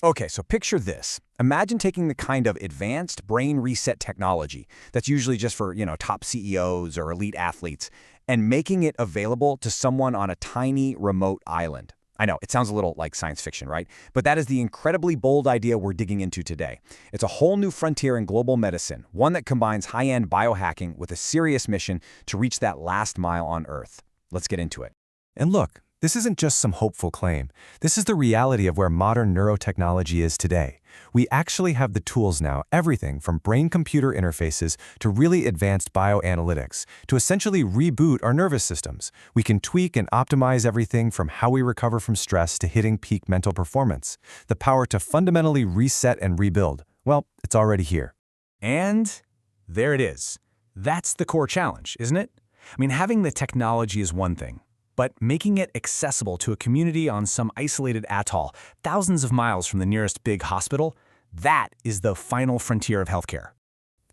Okay, so picture this. Imagine taking the kind of advanced brain reset technology that's usually just for, top CEOs or elite athletes and making it available to someone on a tiny remote island. I know, it sounds a little like science fiction, right? But that is the incredibly bold idea we're digging into today. It's a whole new frontier in global medicine, one that combines high-end biohacking with a serious mission to reach that last mile on Earth. Let's get into it. And look, this isn't just some hopeful claim. This is the reality of where modern neurotechnology is today. We actually have the tools now, everything from brain-computer interfaces to really advanced bioanalytics, to essentially reboot our nervous systems. We can tweak and optimize everything from how we recover from stress to hitting peak mental performance. The power to fundamentally reset and rebuild, well, it's already here. And there it is. That's the core challenge, isn't it? I mean, having the technology is one thing, but making it accessible to a community on some isolated atoll, thousands of miles from the nearest big hospital, that is the final frontier of healthcare.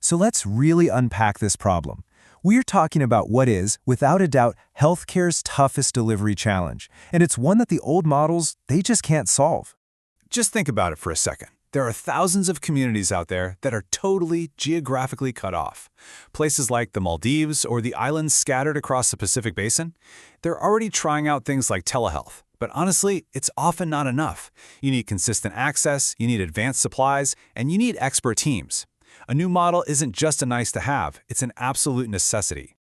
So let's really unpack this problem. We're talking about what is, without a doubt, healthcare's toughest delivery challenge, and it's one that the old models, they just can't solve. Just think about it for a second. There are thousands of communities out there that are totally geographically cut off. Places like the Maldives or the islands scattered across the Pacific Basin, they're already trying out things like telehealth. But honestly, it's often not enough. You need consistent access, you need advanced supplies, and you need expert teams. A new model isn't just a nice-to-have, it's an absolute necessity.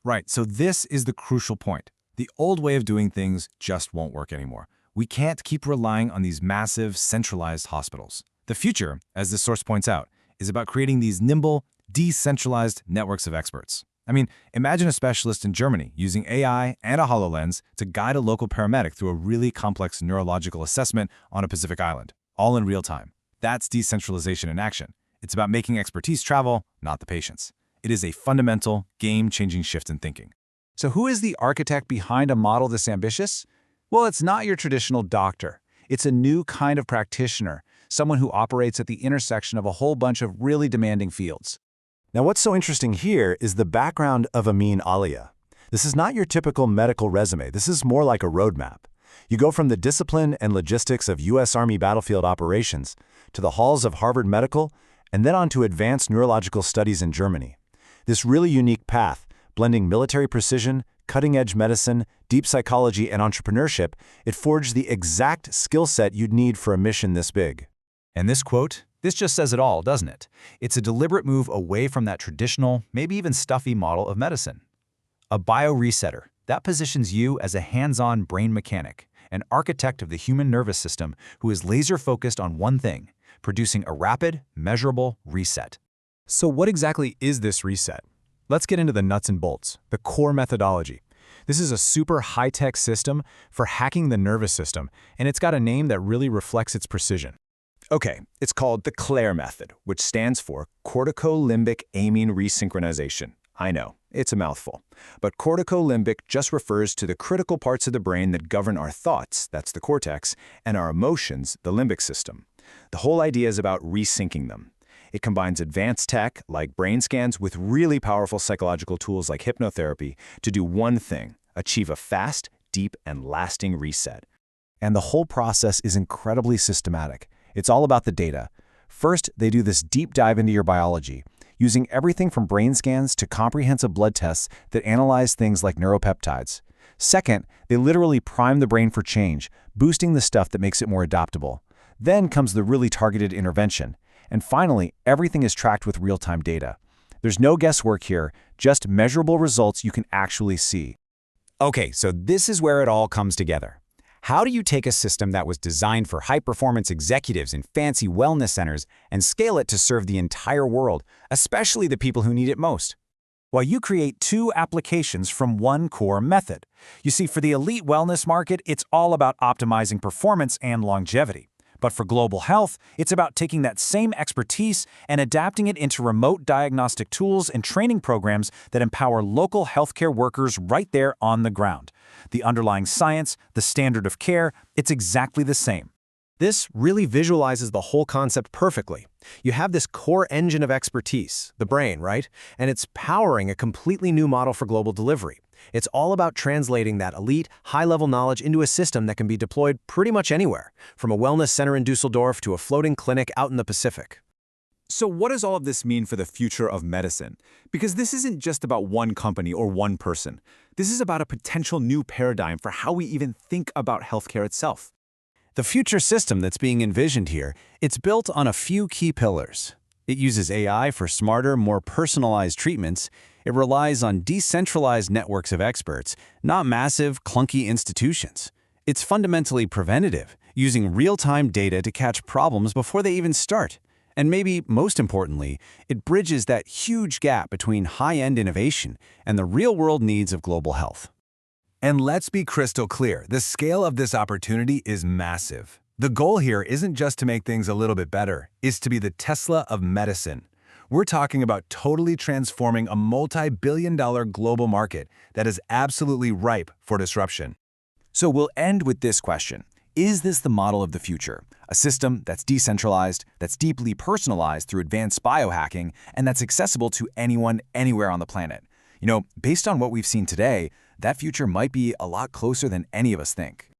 Right, so this is the crucial point. The old way of doing things just won't work anymore. We can't keep relying on these massive, centralized hospitals. The future, as this source points out, is about creating these nimble, decentralized networks of experts. I mean, imagine a specialist in Germany using AI and a HoloLens to guide a local paramedic through a really complex neurological assessment on a Pacific island, all in real time. That's decentralization in action. It's about making expertise travel, not the patients. It is a fundamental, game-changing shift in thinking. So who is the architect behind a model this ambitious? Well, it's not your traditional doctor. It's a new kind of practitioner, someone who operates at the intersection of a whole bunch of really demanding fields. Now, what's so interesting here is the background of Amin Alia. This is not your typical medical resume. This is more like a roadmap. You go from the discipline and logistics of U.S. Army battlefield operations to the halls of Harvard Medical and then on to advanced neurological studies in Germany. This really unique path, blending military precision, cutting-edge medicine, deep psychology, and entrepreneurship, it forged the exact skill set you'd need for a mission this big. And this quote, this just says it all, doesn't it? It's a deliberate move away from that traditional, maybe even stuffy model of medicine. A bioresetter, that positions you as a hands-on brain mechanic, an architect of the human nervous system who is laser-focused on one thing, producing a rapid, measurable reset. So what exactly is this reset? Let's get into the nuts and bolts, the core methodology. This is a super high-tech system for hacking the nervous system, and it's got a name that really reflects its precision. Okay, it's called the CLAIR method, which stands for corticolimbic amine resynchronization. I know, it's a mouthful. But corticolimbic just refers to the critical parts of the brain that govern our thoughts, that's the cortex, and our emotions, the limbic system. The whole idea is about resyncing them. It combines advanced tech, like brain scans, with really powerful psychological tools like hypnotherapy to do one thing, achieve a fast, deep, and lasting reset. And the whole process is incredibly systematic. It's all about the data. First, they do this deep dive into your biology, using everything from brain scans to comprehensive blood tests that analyze things like neuropeptides. Second, they literally prime the brain for change, boosting the stuff that makes it more adaptable. Then comes the really targeted intervention. And finally, everything is tracked with real-time data. There's no guesswork here, just measurable results you can actually see. Okay, so this is where it all comes together. How do you take a system that was designed for high-performance executives in fancy wellness centers and scale it to serve the entire world, especially the people who need it most? Well, you create two applications from one core method. You see, for the elite wellness market, it's all about optimizing performance and longevity. But for global health, it's about taking that same expertise and adapting it into remote diagnostic tools and training programs that empower local healthcare workers right there on the ground. The underlying science, the standard of care, it's exactly the same. This really visualizes the whole concept perfectly. You have this core engine of expertise, the brain, right? And it's powering a completely new model for global delivery. It's all about translating that elite, high-level knowledge into a system that can be deployed pretty much anywhere, from a wellness center in Dusseldorf to a floating clinic out in the Pacific. So what does all of this mean for the future of medicine? Because this isn't just about one company or one person. This is about a potential new paradigm for how we even think about healthcare itself. The future system that's being envisioned here, it's built on a few key pillars. It uses AI for smarter, more personalized treatments. It relies on decentralized networks of experts, not massive, clunky institutions. It's fundamentally preventative, using real-time data to catch problems before they even start. And maybe most importantly, it bridges that huge gap between high-end innovation and the real-world needs of global health. And let's be crystal clear, the scale of this opportunity is massive. The goal here isn't just to make things a little bit better, it's to be the Tesla of medicine. We're talking about totally transforming a multi-billion-dollar global market that is absolutely ripe for disruption. So we'll end with this question. Is this the model of the future? A system that's decentralized, that's deeply personalized through advanced biohacking, and that's accessible to anyone, anywhere on the planet. Based on what we've seen today, that future might be a lot closer than any of us think.